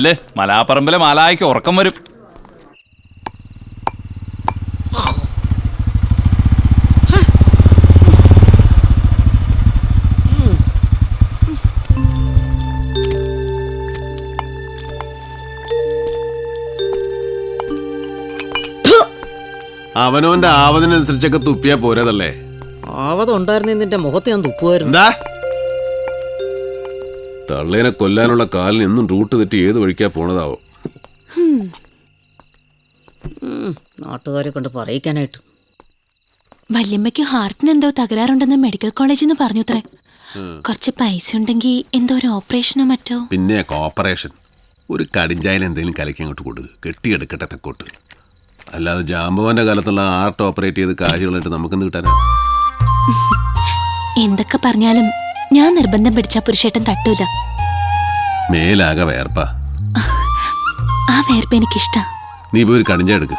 അല്ലേ മലാപ്പറമ്പിലെ മാലായിക്ക് ഉറക്കം വരും. അവനവന്റെ ആവതിനനുസരിച്ചൊക്കെ തുപ്പിയാ പോരതല്ലേ? ആവതുണ്ടായിരുന്ന നിന്റെ മുഖത്ത് ഞാൻ തുപ്പുമായിരുന്നു. എന്താ തള്ളേനെ കൊല്ലാനുള്ള കാലിന് എന്നും റൂട്ട് തെറ്റി ഏത് വഴിക്കാ പോണതാവോ? നാട്ടുകാരെ കൊണ്ട് പറയിക്കാനായിട്ട്. വല്യമ്മയ്ക്ക് ഹാർട്ടിന് എന്തോ തകരാറുണ്ടെന്ന് മെഡിക്കൽ കോളേജിൽ നിന്ന് പറഞ്ഞുത്രേ. കുറച്ച് പൈസ ഉണ്ടെങ്കിൽ എന്തോ ഒരു ഓപ്പറേഷനോ മറ്റോ. പിന്നെ കോപ്പറേഷൻ ഒരു കടിഞ്ചായാലും എന്തെങ്കിലും കലക്കി അങ്ങോട്ട് കൊടുക്കുക, കെട്ടിയെടുക്കട്ടെ തെക്കോട്ട്. അല്ലാതെ ജാമ്പവാന്റെ കാലത്തുള്ള ആർട്ട് ഓപ്പറേറ്റ് ചെയ്ത് കാശുകളായിട്ട് നമുക്കെന്ത് കിട്ടാനാ? എന്തൊക്കെ പറഞ്ഞാലും ഞാൻ നിർബന്ധം പിടിച്ച പുരുഷേട്ടൻ തട്ടൂല. മേലാകെ വേർപ്പാ. ആ വേർപ്പ് എനിക്കിഷ്ടാ. നീ പോയി ഒരു കടിഞ്ച എടുക്ക്.